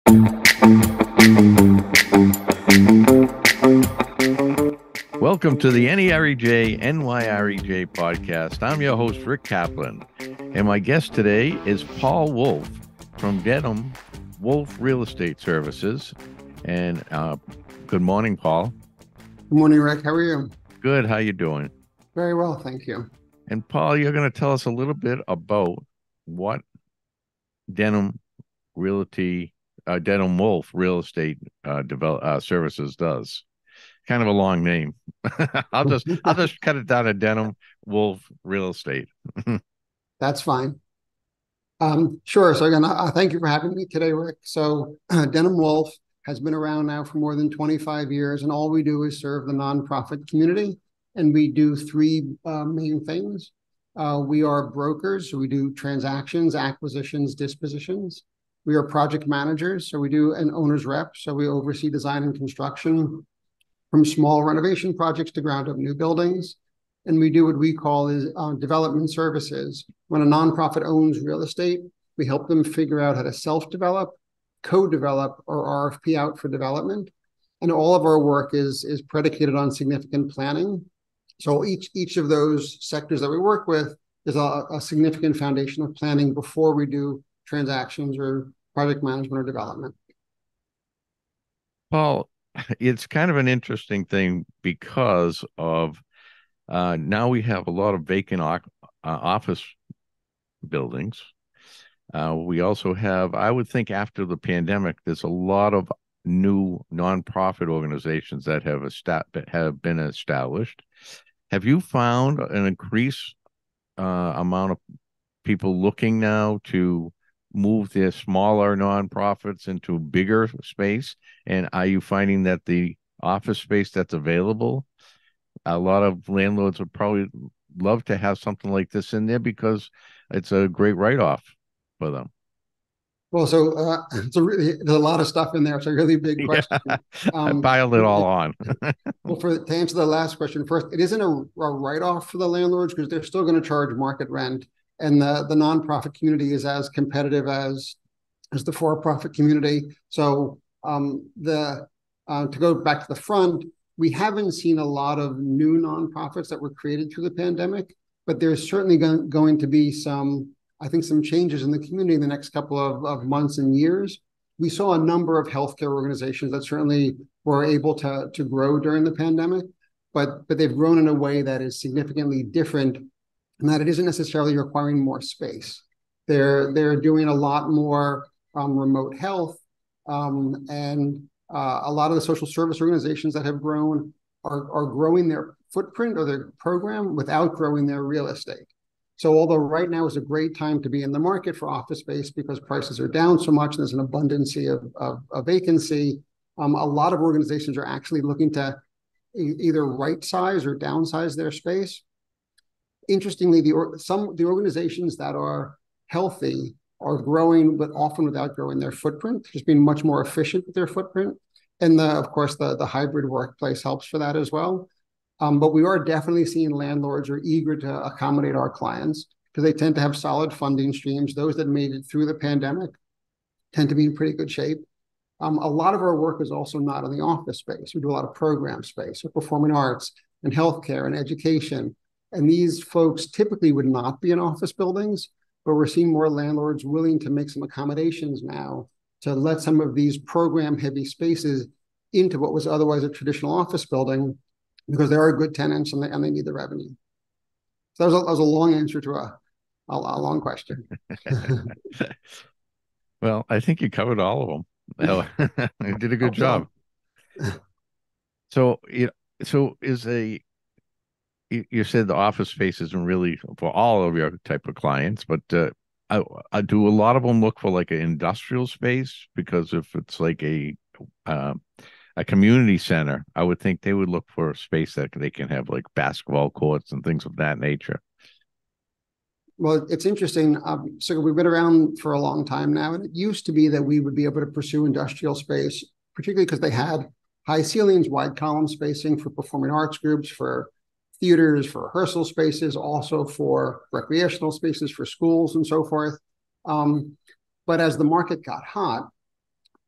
Welcome to the NYREJ Podcast. I'm your host, Rick Kaplan, and my guest today is Paul Wolf from Denham Wolf Real Estate Services. And good morning, Paul. Good morning, Rick. How are you? Good. How you doing? Very well, thank you. And Paul, you're going to tell us a little bit about what Denham Wolf Real Estate Services does. Kind of a long name. I'll just cut it down to Denham Wolf Real Estate. That's fine. Sure. So again, thank you for having me today, Rick. So Denham Wolf has been around now for more than 25 years, and all we do is serve the nonprofit community. And we do three main things. We are brokers, so we do transactions, acquisitions, dispositions. We are project managers, so we do an owner's rep, so we oversee design and construction from small renovation projects to ground up new buildings. And we do what we call is development services. When a nonprofit owns real estate, we help them figure out how to self-develop, co-develop, or RFP out for development. And all of our work is predicated on significant planning. So each of those sectors that we work with is a significant foundation of planning before we do transactions or project management or development. Paul, it's kind of an interesting thing because of now we have a lot of vacant office buildings. We also have, I would think after the pandemic, there's a lot of new nonprofit organizations that have been established. Have you found an increased amount of people looking now to move their smaller nonprofits into bigger space? And are you finding that the office space that's available, a lot of landlords would probably love to have something like this in there because it's a great write-off for them? Well, so there's a lot of stuff in there. It's a really big question. Yeah, I piled it all on. Well, to answer the last question first, it isn't a write-off for the landlords because they're still going to charge market rent. And the nonprofit community is as competitive as the for-profit community. So to go back to the front, we haven't seen a lot of new nonprofits that were created through the pandemic, but there's certainly going to be some changes in the community in the next couple of months and years. We saw a number of healthcare organizations that certainly were able to grow during the pandemic, but they've grown in a way that is significantly different, and that it isn't necessarily requiring more space. They're doing a lot more remote health, and a lot of the social service organizations that have grown are growing their footprint or their program without growing their real estate. So although right now is a great time to be in the market for office space because prices are down so much and there's an abundance of vacancy, a lot of organizations are actually looking to either right size or downsize their space. Interestingly, the organizations that are healthy are growing, but often without growing their footprint, just being much more efficient with their footprint. And of course, the hybrid workplace helps for that as well. But we are definitely seeing landlords are eager to accommodate our clients because they tend to have solid funding streams. Those that made it through the pandemic tend to be in pretty good shape. A lot of our work is also not in the office space. We do a lot of program space, so performing arts and healthcare and education. And these folks typically would not be in office buildings, but we're seeing more landlords willing to make some accommodations now to let some of these program-heavy spaces into what was otherwise a traditional office building because there are good tenants and they need the revenue. So that was a long answer to a long question. Well, I think you covered all of them. You did a good job. So, you said the office space isn't really for all of your type of clients, but do a lot of them look for like an industrial space? Because if it's like a community center, I would think they would look for a space that they can have like basketball courts and things of that nature. Well, it's interesting. So we've been around for a long time now, and it used to be that we would be able to pursue industrial space, particularly because they had high ceilings, wide column spacing for performing arts groups, for theaters, for rehearsal spaces, also for recreational spaces, for schools and so forth. But as the market got hot,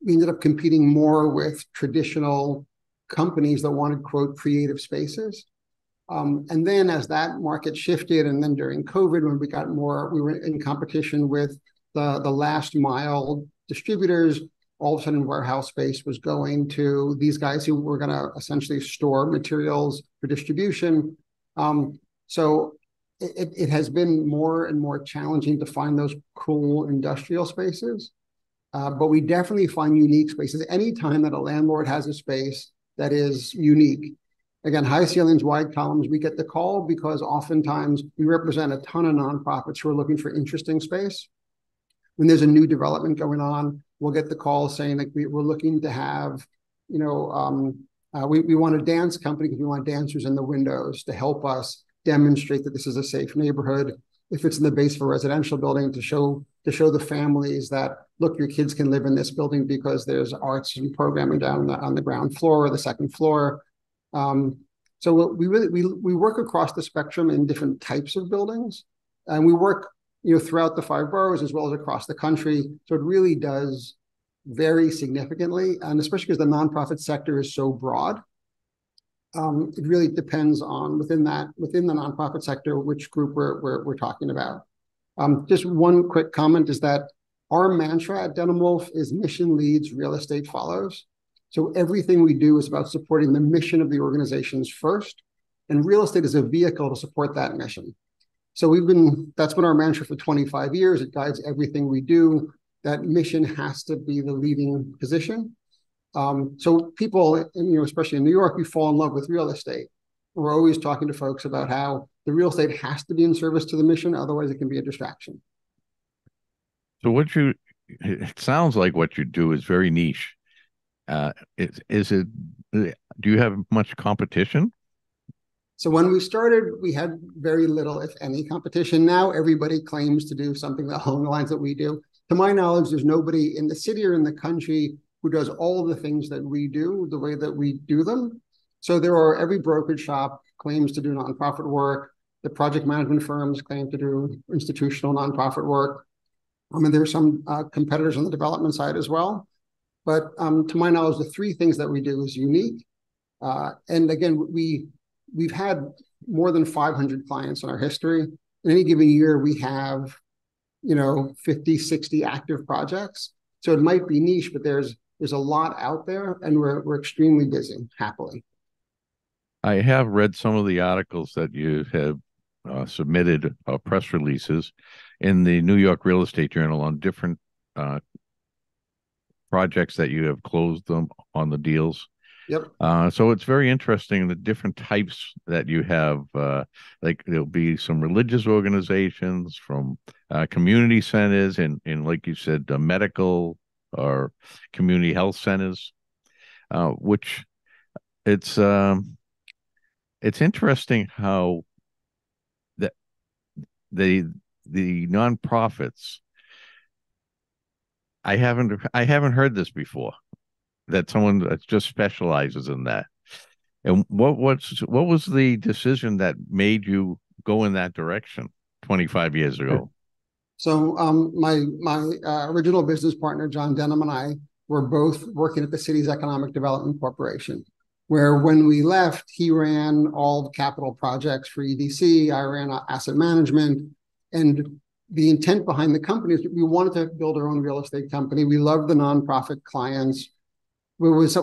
we ended up competing more with traditional companies that wanted, quote, creative spaces. And then as that market shifted, and then during COVID, when we were in competition with the last mile distributors, all of a sudden warehouse space was going to these guys who were going to essentially store materials for distribution. So it has been more and more challenging to find those cool industrial spaces. But we definitely find unique spaces. Anytime that a landlord has a space that is unique, again, high ceilings, wide columns, we get the call because oftentimes we represent a ton of nonprofits who are looking for interesting space. When there's a new development going on, we'll get the call saying like we're looking to have, we want a dance company because we want dancers in the windows to help us demonstrate that this is a safe neighborhood. If it's in the base of a residential building, to show the families that, look, your kids can live in this building because there's arts and programming down on the ground floor or the second floor. So we work across the spectrum in different types of buildings, and we work throughout the 5 boroughs as well as across the country. So it really does vary significantly, and especially because the nonprofit sector is so broad. It really depends on within the nonprofit sector which group we're talking about. Just one quick comment is that our mantra at Denham Wolf is mission leads, real estate follows. So everything we do is about supporting the mission of the organizations first, and real estate is a vehicle to support that mission. So that's been our mantra for 25 years. It guides everything we do. That mission has to be the leading position. So people, especially in New York, we fall in love with real estate. We're always talking to folks about how the real estate has to be in service to the mission, otherwise it can be a distraction. So it sounds like what you do is very niche. Do you have much competition? So when we started, we had very little, if any, competition. Now everybody claims to do something along the lines that we do. To my knowledge, there's nobody in the city or in the country who does all the things that we do the way that we do them. So every brokerage shop claims to do nonprofit work. The project management firms claim to do institutional nonprofit work. And there's some competitors on the development side as well. But to my knowledge, the 3 things that we do is unique. And again, we've had more than 500 clients in our history. In any given year, we have, 50, 60 active projects. So it might be niche, but there's a lot out there, and we're extremely busy, happily. I have read some of the articles that you have submitted, press releases in the New York Real Estate Journal on different projects that you have closed them on the deals. Yep. So it's very interesting, the different types that you have. Like there'll be some religious organizations, from community centers, and like you said, medical or community health centers, which it's interesting how that the nonprofits. I haven't heard this before, that someone that just specializes in that. And what was the decision that made you go in that direction 25 years ago? So my original business partner, John Denham, and I were both working at the city's Economic Development Corporation, where when we left, he ran all the capital projects for EDC, I ran asset management, and the intent behind the company is we wanted to build our own real estate company. We loved the nonprofit clients. It was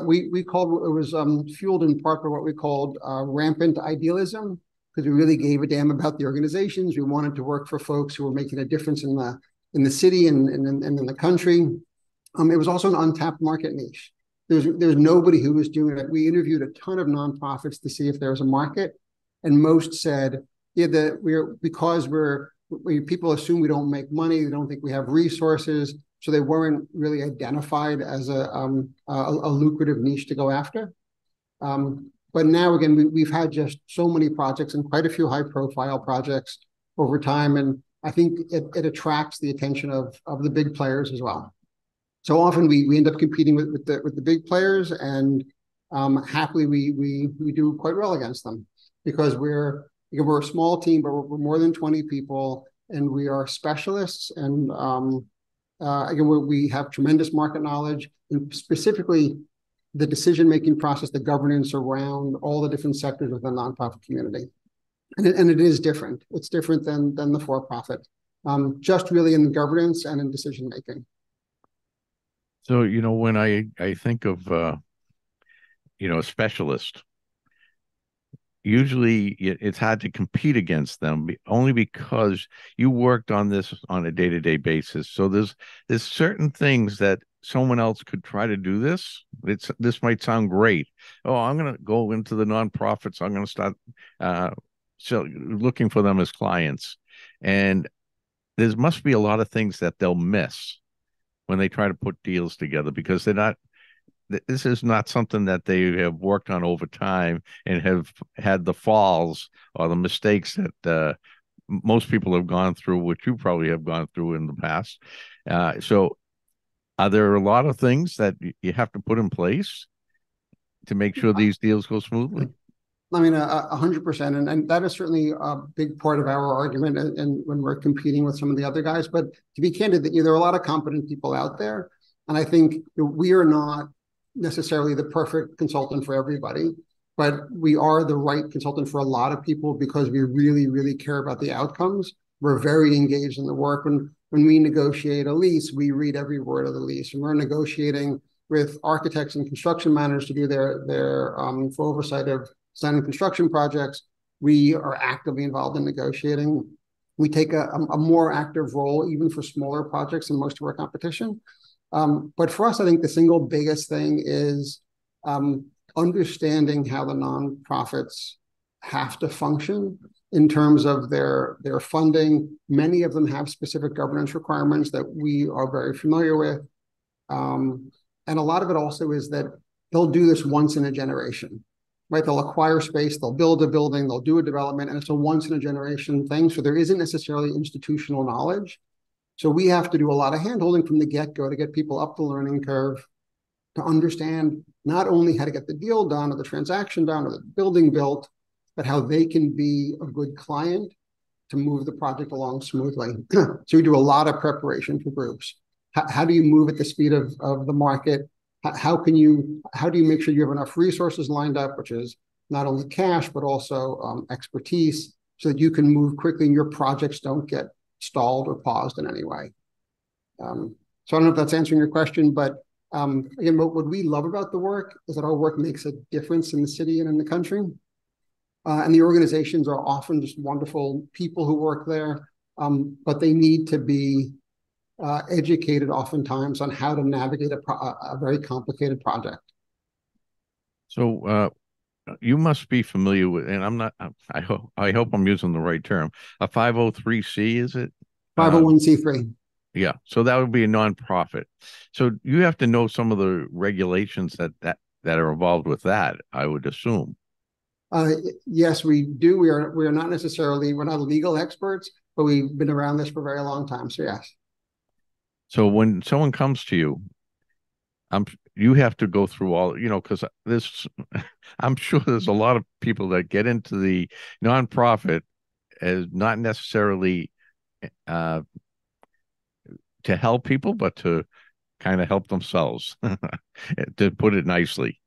fueled in part by what we called rampant idealism, because we really gave a damn about the organizations. We wanted to work for folks who were making a difference in the city and in the country. It was also an untapped market niche. There was nobody who was doing it. We interviewed a ton of nonprofits to see if there was a market, and most said, yeah, people assume we don't make money, they don't think we have resources, so they weren't really identified as a lucrative niche to go after. But now, again, we've had just so many projects, and quite a few high-profile projects over time, and I think it attracts the attention of the big players as well. So often we end up competing with the big players, and happily we do quite well against them, because we're a small team, but we're more than 20 people, and we are specialists, and Again, we have tremendous market knowledge, and specifically the decision-making process, the governance around all the different sectors within the nonprofit community. And it is different. It's different than the for-profit, just really in governance and in decision-making. So, when I think of, a specialist, usually it's hard to compete against them only because you worked on this on a day-to-day basis. So there's certain things that someone else could try to do this might sound great. Oh, I'm going to go into the nonprofits. I'm going to start so looking for them as clients. And there must be a lot of things that they'll miss when they try to put deals together because this is not something that they have worked on over time and have had the falls or the mistakes that most people have gone through, which you probably have gone through in the past. So are there a lot of things that you have to put in place to make sure these deals go smoothly? I mean, 100%. And that is certainly a big part of our argument and when we're competing with some of the other guys. But to be candid, there are a lot of competent people out there. And I think we are not necessarily the perfect consultant for everybody, but we are the right consultant for a lot of people because we really, really care about the outcomes. We're very engaged in the work. When we negotiate a lease, we read every word of the lease. And we're negotiating with architects and construction managers to do their full oversight of design and construction projects. We are actively involved in negotiating. We take a more active role even for smaller projects than most of our competition. But for us, I think the single biggest thing is understanding how the nonprofits have to function in terms of their funding. Many of them have specific governance requirements that we are very familiar with. And a lot of it also is that they'll do this once in a generation, right? They'll acquire space, they'll build a building, they'll do a development, and it's a once in a generation thing. So there isn't necessarily institutional knowledge. So we have to do a lot of handholding from the get-go to get people up the learning curve to understand not only how to get the deal done or the transaction done or the building built, but how they can be a good client to move the project along smoothly. So we do a lot of preparation for groups. How do you move at the speed of the market? How do you make sure you have enough resources lined up, which is not only cash, but also expertise, so that you can move quickly and your projects don't get stalled or paused in any way. So I don't know if that's answering your question, but again, what we love about the work is that our work makes a difference in the city and in the country. And the organizations are often just wonderful people who work there, but they need to be educated oftentimes on how to navigate a very complicated project. So you must be familiar with, and I'm not, I hope I'm using the right term, a 503c, is it? 501c3. Yeah. So that would be a nonprofit. So you have to know some of the regulations that are involved with that, I would assume. Yes, we do. We're not legal experts, but we've been around this for a very long time. So yes. So when someone comes to you, you have to go through all, because I'm sure there's a lot of people that get into the nonprofit as not necessarily to help people, but to kind of help themselves, to put it nicely.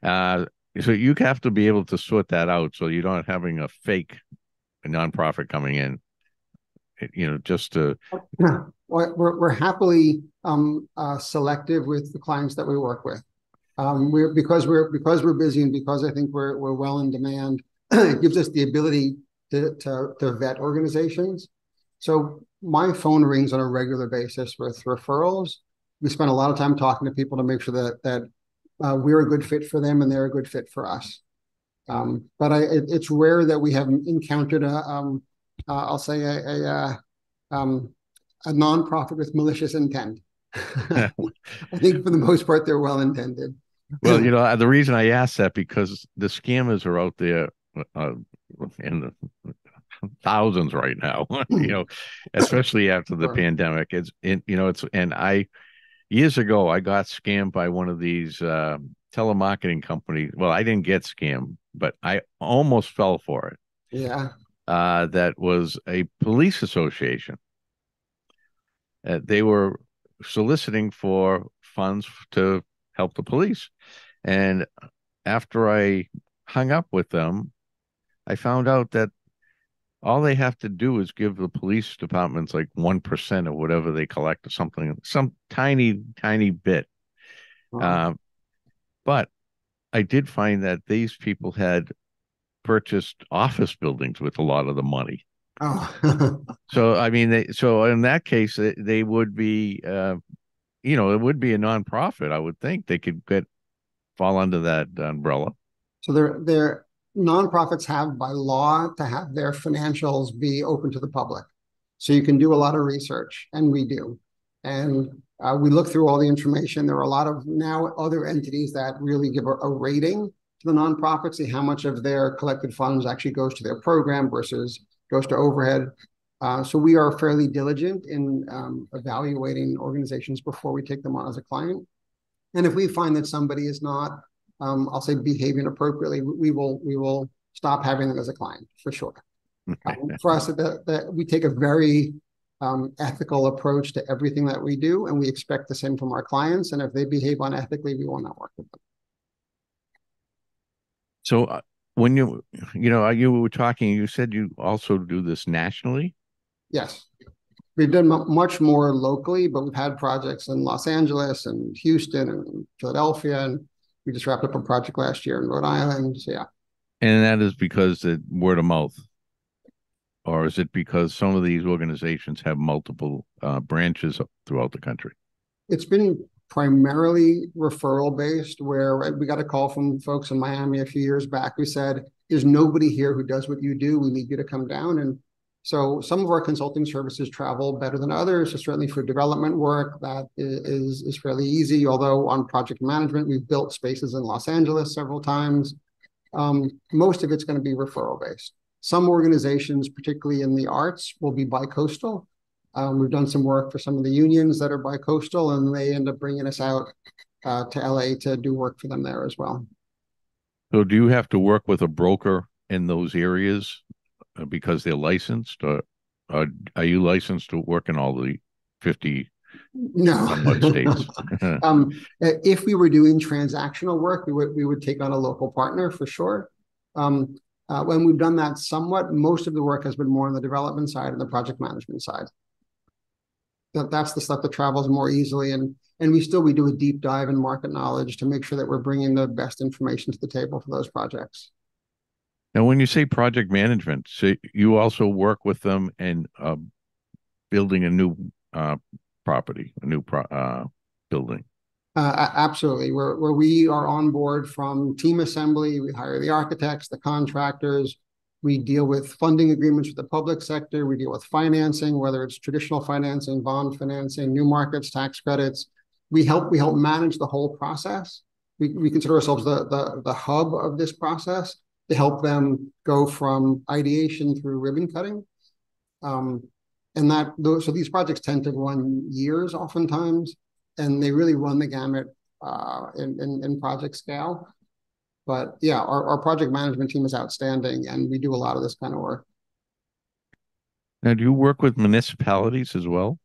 So you have to be able to sort that out so you're not having a fake nonprofit coming in, just to. We're happily selective with the clients that we work with. Because we're busy and because I think we're well in demand, it gives us the ability to vet organizations. So my phone rings on a regular basis with referrals. We spend a lot of time talking to people to make sure that we're a good fit for them and they're a good fit for us. But it's rare that we have encountered I'll say a nonprofit with malicious intent. I think for the most part, they're well intended. Well, the reason I asked that because the scammers are out there in the thousands right now, especially after the pandemic. Years ago, I got scammed by one of these telemarketing companies. Well, I didn't get scammed, but I almost fell for it. Yeah. That was a police association. They were soliciting for funds to help the police. And after I hung up with them, I found out that all they have to do is give the police departments like 1% of whatever they collect or something, some tiny, tiny bit. Wow. Uh, but I did find that these people had purchased office buildings with a lot of the money. Oh. So, I mean, so in that case, they would be, it would be a nonprofit. I would think they could fall under that umbrella. So their nonprofits have by law to have their financials be open to the public. So you can do a lot of research, and we do. And we look through all the information. There are a lot of now other entities that really give a rating to the nonprofits, see how much of their collected funds actually goes to their program versus goes to overhead. So we are fairly diligent in evaluating organizations before we take them on as a client. And if we find that somebody is not, I'll say, behaving appropriately, we will stop having them as a client for sure. For us, we take a very ethical approach to everything that we do, and we expect the same from our clients. And if they behave unethically, we will not work with them. So when you were talking, you said you also do this nationally? Yes. We've done much more locally, but we've had projects in Los Angeles and Houston and Philadelphia, and we just wrapped up a project last year in Rhode Island. So yeah. And that is because the word of mouth, or is it because some of these organizations have multiple branches throughout the country? It's been primarily referral based, where we got a call from folks in Miami a few years back who said, "There's nobody here who does what you do. We need you to come down." And so some of our consulting services travel better than others. So certainly for development work, that is fairly easy. Although on project management, we've built spaces in Los Angeles several times. Most of it's going to be referral based. Some organizations, particularly in the arts, will be bi-coastal. We've done some work for some of the unions that are bi-coastal, and they end up bringing us out to LA to do work for them there as well. So do you have to work with a broker in those areas because they're licensed, or are you licensed to work in all the 50 No. states? If we were doing transactional work, we would take on a local partner for sure. When we've done that somewhat, most of the work has been more on the development side and the project management side. That's the stuff that travels more easily, and we do a deep dive in market knowledge to make sure that we're bringing the best information to the table for those projects. Now, when you say project management, so you also work with them in building a new property, a new building. Absolutely. Where we are on board from team assembly, we hire the architects, the contractors, we deal with funding agreements with the public sector, we deal with financing, whether it's traditional financing, bond financing, new markets, tax credits. We help manage the whole process. We consider ourselves the hub of this process to help them go from ideation through ribbon cutting. So these projects tend to run years oftentimes, and they really run the gamut in project scale. But yeah, our project management team is outstanding, and we do a lot of this kind of work. Now, do you work with municipalities as well?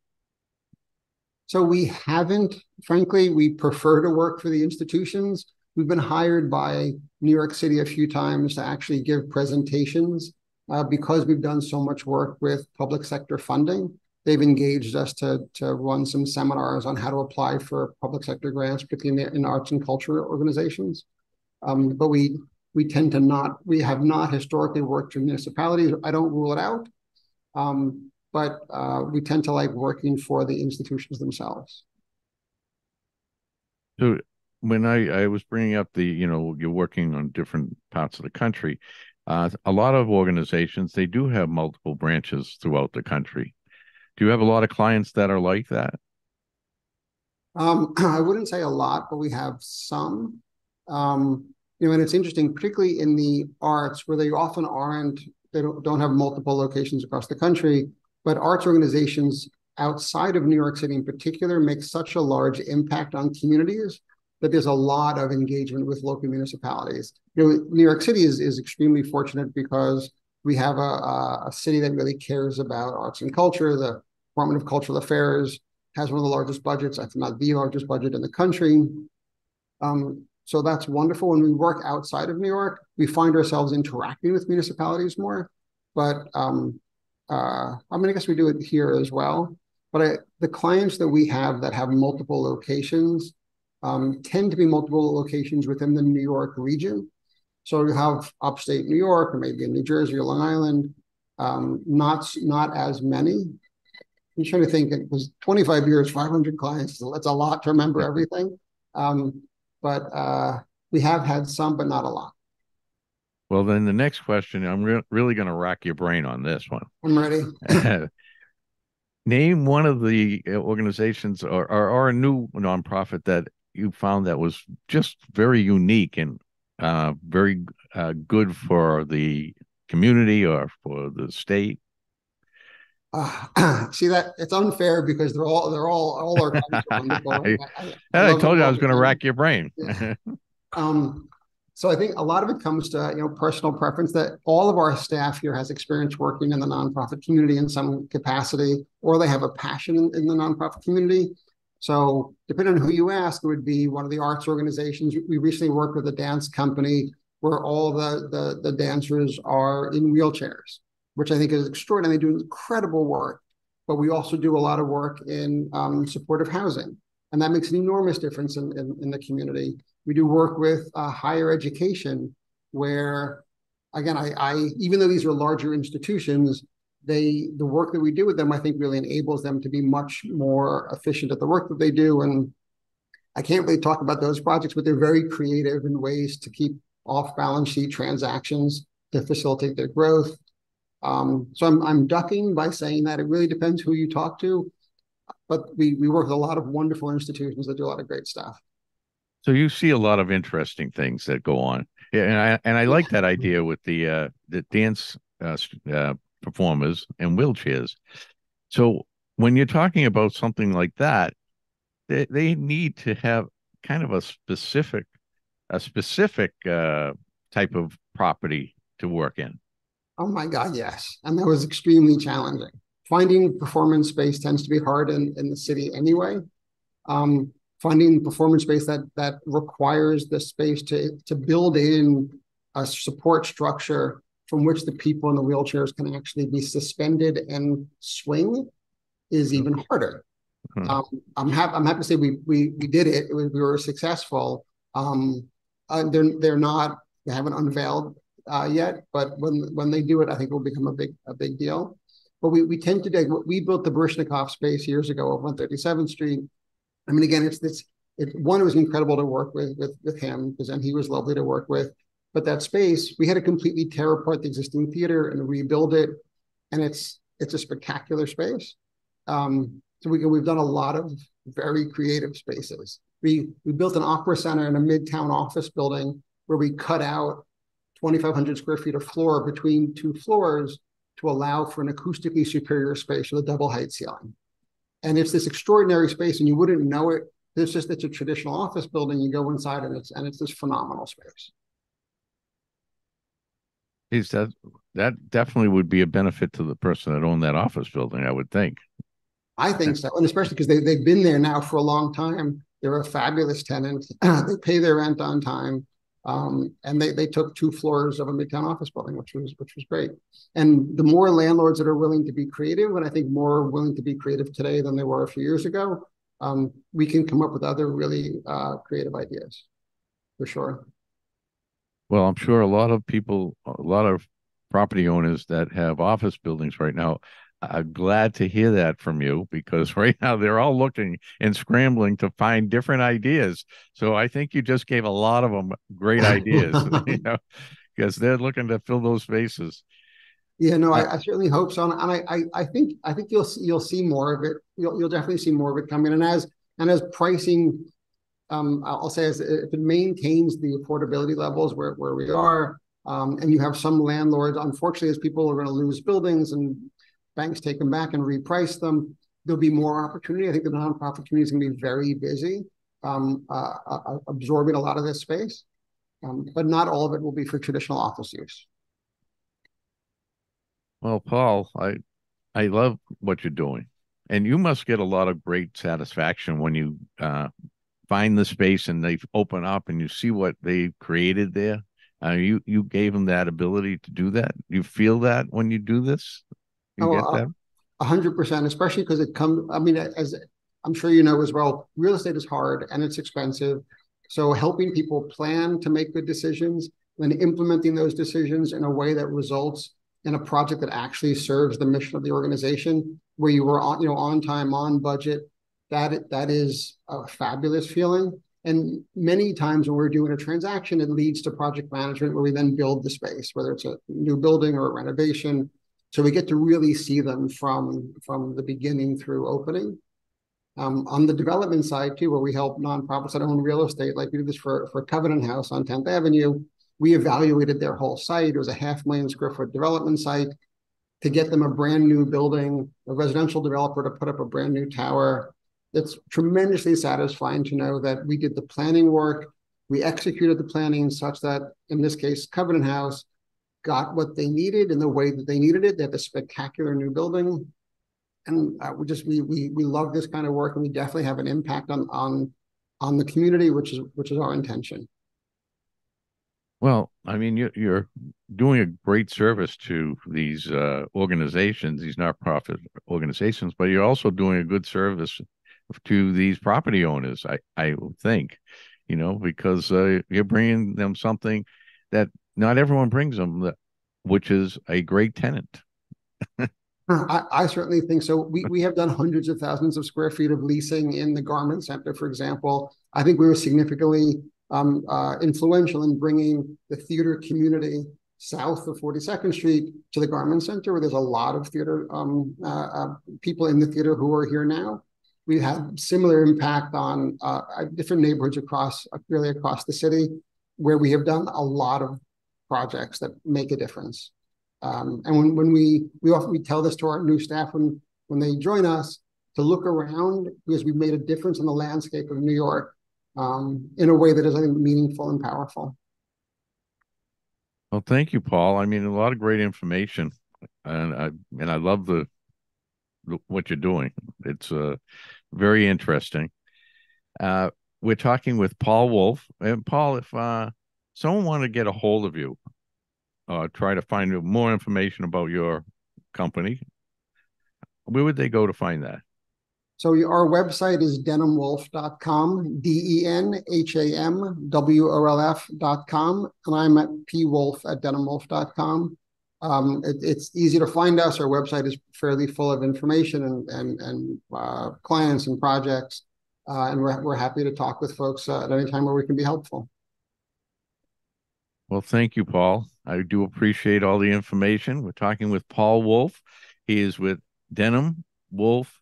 So we haven't, frankly. We prefer to work for the institutions. We've been hired by New York City a few times to actually give presentations because we've done so much work with public sector funding. They've engaged us to run some seminars on how to apply for public sector grants, particularly in arts and culture organizations. But we tend to not, we have not historically worked with municipalities. I don't rule it out, but we tend to like working for the institutions themselves. So when I was bringing up you're working on different parts of the country, a lot of organizations, they do have multiple branches throughout the country. Do you have a lot of clients that are like that? I wouldn't say a lot, but we have some. And it's interesting, particularly in the arts, where they often they don't have multiple locations across the country, but arts organizations outside of New York City in particular make such a large impact on communities that there's a lot of engagement with local municipalities. New York City is extremely fortunate because we have a city that really cares about arts and culture. The Department of Cultural Affairs has one of the largest budgets, if not the largest budget in the country. So that's wonderful. When we work outside of New York, we find ourselves interacting with municipalities more. But I guess we do it here as well. But the clients that we have that have multiple locations tend to be multiple locations within the New York region. So you have upstate New York, or maybe in New Jersey or Long Island, not as many. I'm trying to think, it was 25 years, 500 clients. So that's a lot to remember everything. But we have had some, but not a lot. Well, then the next question, I'm really going to rack your brain on this one. I'm ready. Name one of the organizations or a new nonprofit that you found that was just very unique and very good for the community or for the state. See that it's unfair because all our clients are wonderful. I told you I was going to rack your brain. Yeah. So I think a lot of it comes to personal preference, that all of our staff here has experience working in the nonprofit community in some capacity, or they have a passion in the nonprofit community. So depending on who you ask, it would be one of the arts organizations. We recently worked with a dance company where all the dancers are in wheelchairs, which I think is extraordinary. They do incredible work. But we also do a lot of work in supportive housing, and that makes an enormous difference in the community. We do work with higher education, where, again, I even though these are larger institutions, the work that we do with them, I think, really enables them to be much more efficient at the work that they do. And I can't really talk about those projects, but they're very creative in ways to keep off-balance sheet transactions to facilitate their growth. So I'm ducking by saying that it really depends who you talk to, but we work with a lot of wonderful institutions that do a lot of great stuff. So you see a lot of interesting things that go on, and I like that idea with the dance performers and wheelchairs. So when you're talking about something like that, they need to have kind of a specific type of property to work in. Oh my God, yes. And that was extremely challenging. Finding performance space tends to be hard in the city anyway. Finding performance space that requires the space to build in a support structure from which the people in the wheelchairs can actually be suspended and swing is even harder. I'm happy to say we did it. We were successful. They haven't unveiled yet, but when they do it, I think it will become a big deal. But we tend to we built the Baryshnikov space years ago over on 37th Street. I mean, again, it was incredible to work with him, because then he was lovely to work with. But that space, we had to completely tear apart the existing theater and rebuild it, and it's a spectacular space. So we've done a lot of very creative spaces. We built an opera center in a midtown office building where we cut out 2,500 square feet of floor between two floors to allow for an acoustically superior space with a double height ceiling. And it's this extraordinary space, and you wouldn't know it. It's a traditional office building. You go inside, and it's this phenomenal space. That definitely would be a benefit to the person that owned that office building, I would think. I think so, and especially because they've been there now for a long time. They're a fabulous tenant. They pay their rent on time, and they took 2 floors of a midtown office building, which was great. And the more landlords that are willing to be creative, and I think more willing to be creative today than they were a few years ago, we can come up with other really creative ideas, for sure. Well, I'm sure a lot of property owners that have office buildings right now are glad to hear that from you, because right now they're all looking and scrambling to find different ideas. So I think you just gave a lot of them great ideas, because they're looking to fill those spaces. Yeah, no, I certainly hope so, and I think you'll see more of it. You'll definitely see more of it coming, and as pricing. I'll say if it maintains the affordability levels where we are, and you have some landlords, unfortunately, as people are going to lose buildings and banks take them back and reprice them, there'll be more opportunity. I think the nonprofit community is going to be very busy absorbing a lot of this space, but not all of it will be for traditional office use. Well, Paul, I love what you're doing. And you must get a lot of great satisfaction when you find the space and they open up and you see what they created there. You gave them that ability to do that. You feel that when you do this, you Oh, get that. 100%, especially because it comes, I mean, as I'm sure you know as well, real estate is hard and it's expensive. So helping people plan to make good decisions and implementing those decisions in a way that results in a project that actually serves the mission of the organization, where you were on, on time, on budget, that is a fabulous feeling. And many times when we're doing a transaction, it leads to project management where we then build the space, whether it's a new building or a renovation. So we get to really see them from the beginning through opening. On the development side too, where we help nonprofits that own real estate, like we did this for Covenant House on 10th Avenue. We evaluated their whole site. It was a 500,000 square foot development site to get them a brand new building, a residential developer to put up a brand new tower. It's tremendously satisfying to know that we did the planning work. We executed the planning such that, in this case, Covenant House got what they needed in the way that they needed it. They have a spectacular new building. And we love this kind of work, and we definitely have an impact on the community, which is our intention. Well, I mean, you're doing a great service to these organizations, these nonprofit organizations, but you're also doing a good service to these property owners, I think, because you're bringing them something that not everyone brings them, which is a great tenant. I certainly think so. We have done hundreds of thousands of square feet of leasing in the Garment Center, for example. I think we were significantly influential in bringing the theater community south of 42nd Street to the Garment Center, where there's a lot of theater people in the theater who are here now. We had similar impact on different neighborhoods across the city, where we have done a lot of projects that make a difference. And when we tell this to our new staff when they join us, to look around, because we've made a difference in the landscape of New York in a way that is, I think, meaningful and powerful. Well, thank you, Paul. I mean, a lot of great information, and I love what you're doing. It's very interesting. We're talking with Paul Wolf, and Paul, if someone wanted to get a hold of you, try to find more information about your company, where would they go to find that? So our website is denhamwolf.com, DENHAMWOLF.com, and I'm at pwolf@denhamwolf.com. It's easy to find us. Our website is fairly full of information and clients and projects, and we're happy to talk with folks at any time where we can be helpful. Well, thank you, Paul. I do appreciate all the information. We're talking with Paul Wolf. He is with Denham Wolf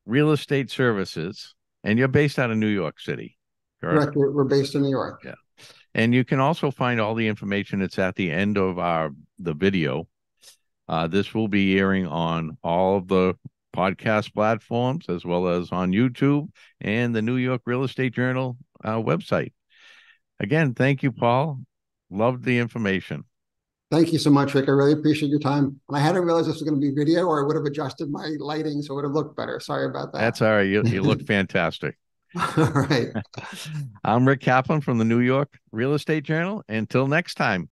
Real Estate Services, and you're based out of New York City, correct? Correct. We're based in New York. Yeah. And you can also find all the information. It's at the end of the video. This will be airing on all of the podcast platforms, as well as on YouTube and the New York Real Estate Journal website. Again, thank you, Paul. Loved the information. Thank you so much, Rick. I really appreciate your time. And I hadn't realized this was going to be video, or I would have adjusted my lighting so it would have looked better. Sorry about that. That's all right. You look fantastic. All right. I'm Rick Kaplan from the New York Real Estate Journal. Until next time.